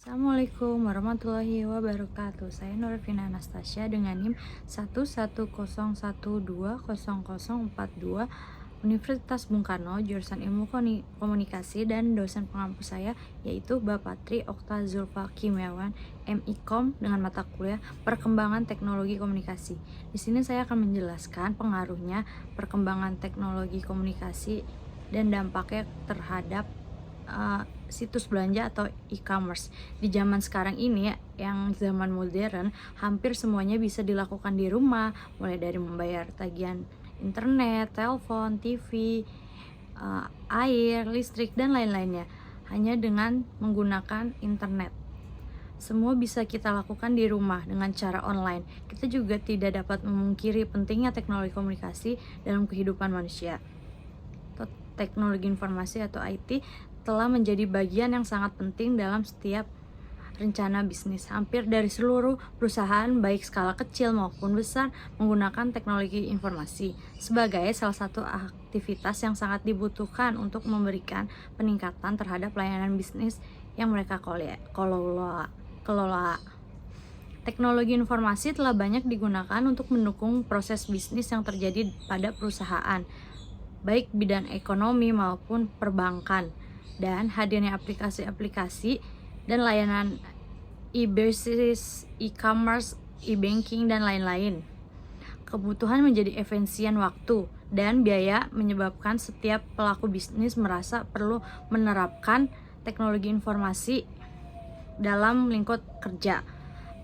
Assalamualaikum warahmatullahi wabarakatuh. Saya Norvina Anastasia dengan NIM 110120042 Universitas Bung Karno, jurusan Ilmu Komunikasi, dan dosen pengampu saya yaitu Bapak Tri Okta Zulfa Kimiawan, MIKOM, dengan mata kuliah Perkembangan Teknologi Komunikasi. Di sini saya akan menjelaskan pengaruhnya perkembangan teknologi komunikasi dan dampaknya terhadap situs belanja atau e-commerce. Di zaman sekarang ini, yang zaman modern, hampir semuanya bisa dilakukan di rumah, mulai dari membayar tagihan internet, telepon, TV, air, listrik, dan lain-lainnya, hanya dengan menggunakan internet. Semua bisa kita lakukan di rumah dengan cara online. Kita juga tidak dapat memungkiri pentingnya teknologi komunikasi dalam kehidupan manusia. Teknologi informasi atau IT telah menjadi bagian yang sangat penting dalam setiap rencana bisnis. Hampir dari seluruh perusahaan, baik skala kecil maupun besar, menggunakan teknologi informasi sebagai salah satu aktivitas yang sangat dibutuhkan untuk memberikan peningkatan terhadap layanan bisnis yang mereka kelola. Teknologi informasi telah banyak digunakan untuk mendukung proses bisnis yang terjadi pada perusahaan, baik bidang ekonomi maupun perbankan, dan hadirnya aplikasi-aplikasi dan layanan e-business, e-commerce, e-banking, dan lain-lain. Kebutuhan menjadi efisien waktu dan biaya menyebabkan setiap pelaku bisnis merasa perlu menerapkan teknologi informasi dalam lingkup kerja.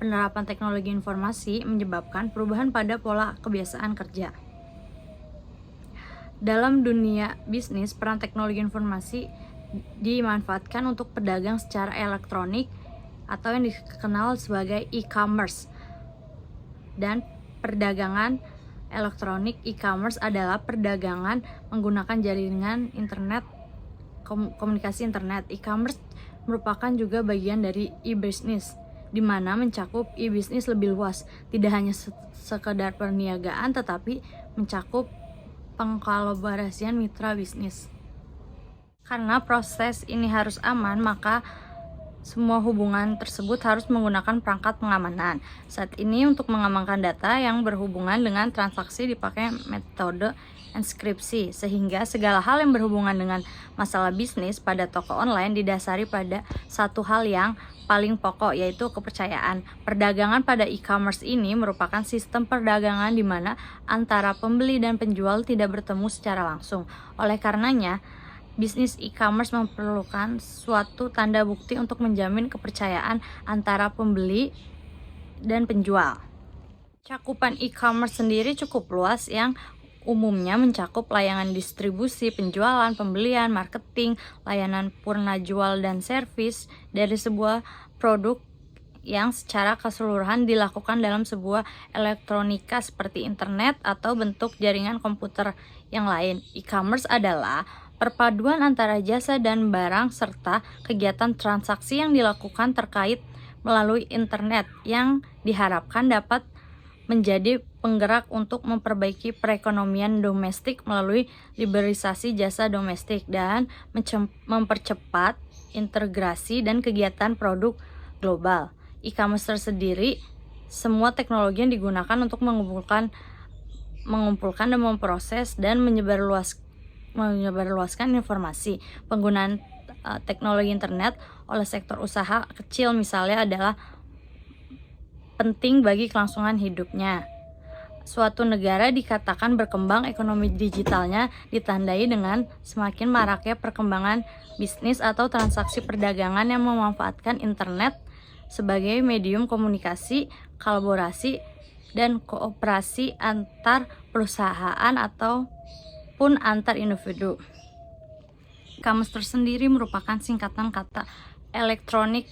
Penerapan teknologi informasi menyebabkan perubahan pada pola kebiasaan kerja. Dalam dunia bisnis, peran teknologi informasi dimanfaatkan untuk pedagang secara elektronik atau yang dikenal sebagai e-commerce. Dan perdagangan elektronik e-commerce adalah perdagangan menggunakan jaringan internet, komunikasi internet. E-commerce merupakan juga bagian dari e-business, di mana mencakup e-business lebih luas, tidak hanya sekedar perniagaan, tetapi mencakup pengkolaborasian mitra bisnis. Karena proses ini harus aman, maka semua hubungan tersebut harus menggunakan perangkat pengamanan. Saat ini untuk mengamankan data yang berhubungan dengan transaksi dipakai metode enkripsi, sehingga segala hal yang berhubungan dengan masalah bisnis pada toko online didasari pada satu hal yang paling pokok, yaitu kepercayaan. Perdagangan pada e-commerce ini merupakan sistem perdagangan di mana antara pembeli dan penjual tidak bertemu secara langsung. Oleh karenanya, bisnis e-commerce memerlukan suatu tanda bukti untuk menjamin kepercayaan antara pembeli dan penjual. Cakupan e-commerce sendiri cukup luas, yang umumnya mencakup layanan distribusi, penjualan, pembelian, marketing, layanan purna jual dan servis dari sebuah produk yang secara keseluruhan dilakukan dalam sebuah elektronika seperti internet atau bentuk jaringan komputer yang lain. E-commerce adalah perpaduan antara jasa dan barang serta kegiatan transaksi yang dilakukan terkait melalui internet yang diharapkan dapat menjadi penggerak untuk memperbaiki perekonomian domestik melalui liberalisasi jasa domestik dan mempercepat integrasi dan kegiatan produk global. E-commerce tersendiri semua teknologi yang digunakan untuk mengumpulkan dan memproses dan menyebarluaskan informasi. Penggunaan teknologi internet oleh sektor usaha kecil misalnya adalah penting bagi kelangsungan hidupnya. Suatu negara dikatakan berkembang ekonomi digitalnya ditandai dengan semakin maraknya perkembangan bisnis atau transaksi perdagangan yang memanfaatkan internet sebagai medium komunikasi, kolaborasi, dan kooperasi antar perusahaan ataupun antar individu. E-commerce tersendiri merupakan singkatan kata electronic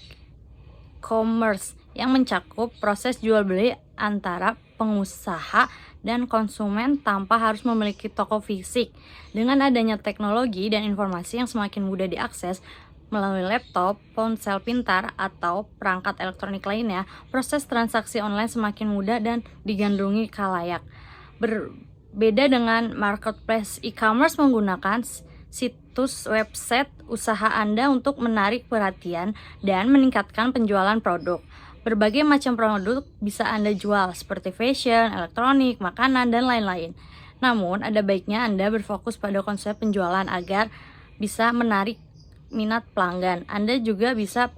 commerce yang mencakup proses jual beli antara pengusaha dan konsumen tanpa harus memiliki toko fisik. Dengan adanya teknologi dan informasi yang semakin mudah diakses melalui laptop, ponsel pintar, atau perangkat elektronik lainnya, proses transaksi online semakin mudah dan digandrungi khalayak. Berbeda dengan marketplace, e-commerce menggunakan situs website usaha Anda untuk menarik perhatian dan meningkatkan penjualan produk. Berbagai macam produk bisa Anda jual seperti fashion, elektronik, makanan, dan lain-lain. Namun, ada baiknya Anda berfokus pada konsep penjualan agar bisa menarik minat pelanggan. Anda juga bisa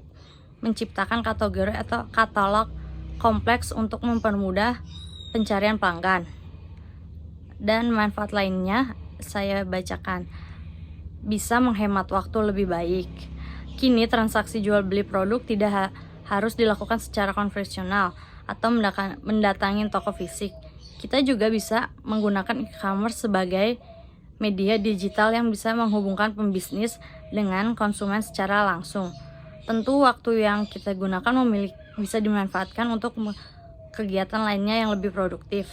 menciptakan kategori atau katalog kompleks untuk mempermudah pencarian pelanggan. Dan manfaat lainnya saya bacakan. Bisa menghemat waktu lebih baik. Kini transaksi jual beli produk tidak harus dilakukan secara konvensional atau mendatangi toko fisik. Kita juga bisa menggunakan e-commerce sebagai media digital yang bisa menghubungkan pembisnis dengan konsumen secara langsung. Tentu waktu yang kita gunakan bisa dimanfaatkan untuk kegiatan lainnya yang lebih produktif.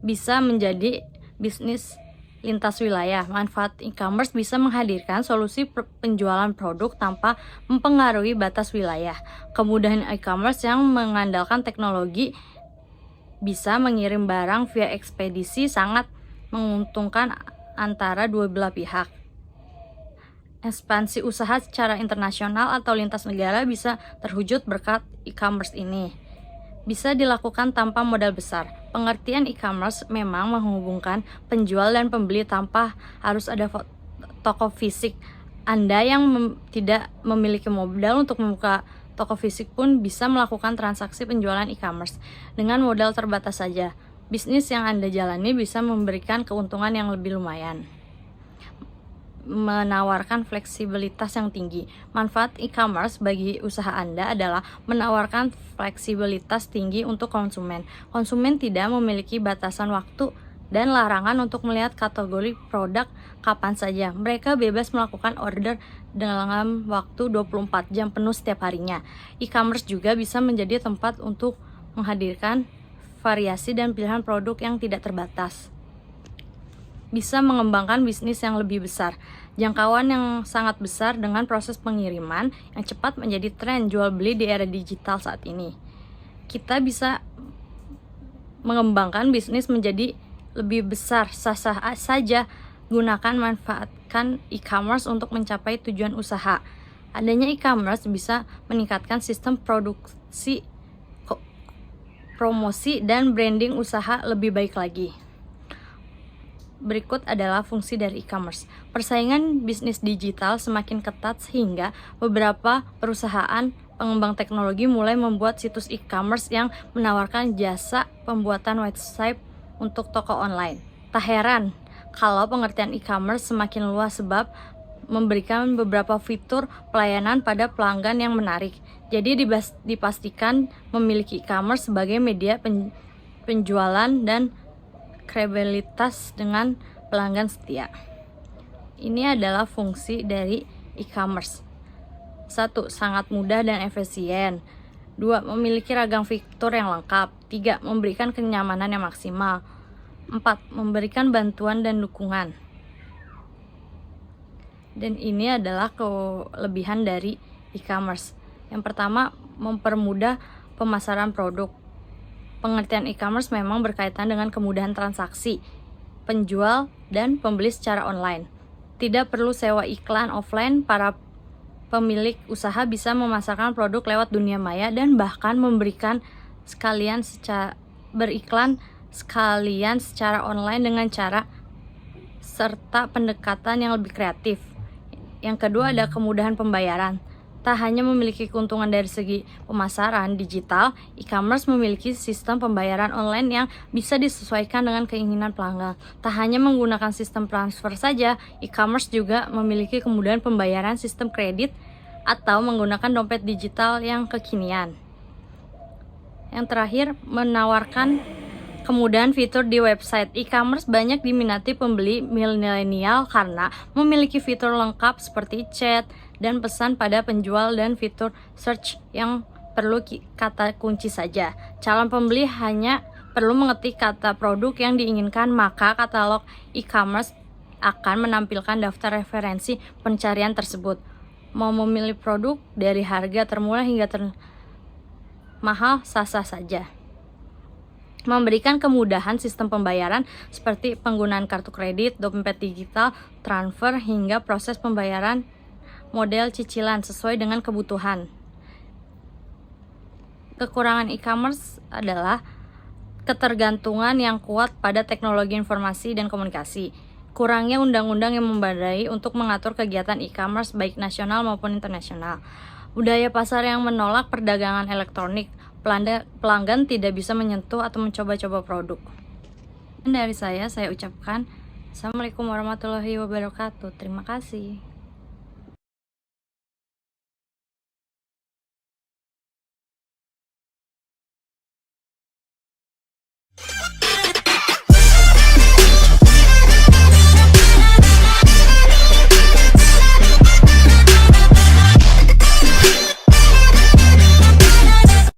Bisa menjadi bisnis lintas wilayah. Manfaat e-commerce bisa menghadirkan solusi penjualan produk tanpa mempengaruhi batas wilayah. Kemudahan e-commerce yang mengandalkan teknologi bisa mengirim barang via ekspedisi sangat menguntungkan antara dua belah pihak. Ekspansi usaha secara internasional atau lintas negara bisa terwujud berkat e-commerce ini. Bisa dilakukan tanpa modal besar. Pengertian e-commerce memang menghubungkan penjual dan pembeli tanpa harus ada toko fisik. Anda yang tidak memiliki modal untuk membuka toko fisik pun bisa melakukan transaksi penjualan e-commerce dengan modal terbatas saja. Bisnis yang Anda jalani bisa memberikan keuntungan yang lebih lumayan. Menawarkan fleksibilitas yang tinggi. Manfaat e-commerce bagi usaha Anda adalah menawarkan fleksibilitas tinggi untuk konsumen. Konsumen tidak memiliki batasan waktu dan larangan untuk melihat kategori produk kapan saja. Mereka bebas melakukan order dalam waktu 24 jam penuh setiap harinya. E-commerce juga bisa menjadi tempat untuk menghadirkan variasi dan pilihan produk yang tidak terbatas. Bisa mengembangkan bisnis yang lebih besar. Jangkauan yang sangat besar dengan proses pengiriman yang cepat menjadi tren jual beli di era digital saat ini. Kita bisa mengembangkan bisnis menjadi lebih besar sah-sah saja. Gunakan manfaatkan e-commerce untuk mencapai tujuan usaha. Adanya e-commerce bisa meningkatkan sistem produksi, promosi, dan branding usaha lebih baik lagi. Berikut adalah fungsi dari e-commerce. Persaingan bisnis digital semakin ketat sehingga beberapa perusahaan pengembang teknologi mulai membuat situs e-commerce yang menawarkan jasa pembuatan website untuk toko online. Tak heran kalau pengertian e-commerce semakin luas sebab memberikan beberapa fitur pelayanan pada pelanggan yang menarik. Jadi dipastikan memiliki e-commerce sebagai media penjualan dan kredibilitas dengan pelanggan setia. Ini adalah fungsi dari e-commerce. 1. Sangat mudah dan efisien. 2. Memiliki ragam fitur yang lengkap. 3. Memberikan kenyamanan yang maksimal. 4. Memberikan bantuan dan dukungan. Dan ini adalah kelebihan dari e-commerce. Yang pertama, mempermudah pemasaran produk. Pengertian e-commerce memang berkaitan dengan kemudahan transaksi, penjual, dan pembeli secara online. Tidak perlu sewa iklan offline, para pemilik usaha bisa memasarkan produk lewat dunia maya dan bahkan beriklan sekalian secara online dengan cara serta pendekatan yang lebih kreatif. Yang kedua ada kemudahan pembayaran. Tak hanya memiliki keuntungan dari segi pemasaran digital, e-commerce memiliki sistem pembayaran online yang bisa disesuaikan dengan keinginan pelanggan. Tak hanya menggunakan sistem transfer saja, e-commerce juga memiliki kemudahan pembayaran sistem kredit atau menggunakan dompet digital yang kekinian. Yang terakhir, menawarkan kemudahan fitur di website. E-commerce banyak diminati pembeli milenial karena memiliki fitur lengkap seperti chat dan pesan pada penjual dan fitur search yang perlu kata kunci saja. Calon pembeli hanya perlu mengetik kata produk yang diinginkan, maka katalog e-commerce akan menampilkan daftar referensi pencarian tersebut. Mau memilih produk dari harga termurah hingga termahal sah-sah saja. Memberikan kemudahan sistem pembayaran seperti penggunaan kartu kredit, dompet digital, transfer, hingga proses pembayaran model cicilan sesuai dengan kebutuhan. Kekurangan e-commerce adalah ketergantungan yang kuat pada teknologi informasi dan komunikasi. Kurangnya undang-undang yang memadai untuk mengatur kegiatan e-commerce baik nasional maupun internasional. Budaya pasar yang menolak perdagangan elektronik. Pelanggan tidak bisa menyentuh atau mencoba-coba produk. Dan dari saya ucapkan Assalamualaikum warahmatullahi wabarakatuh. Terima kasih.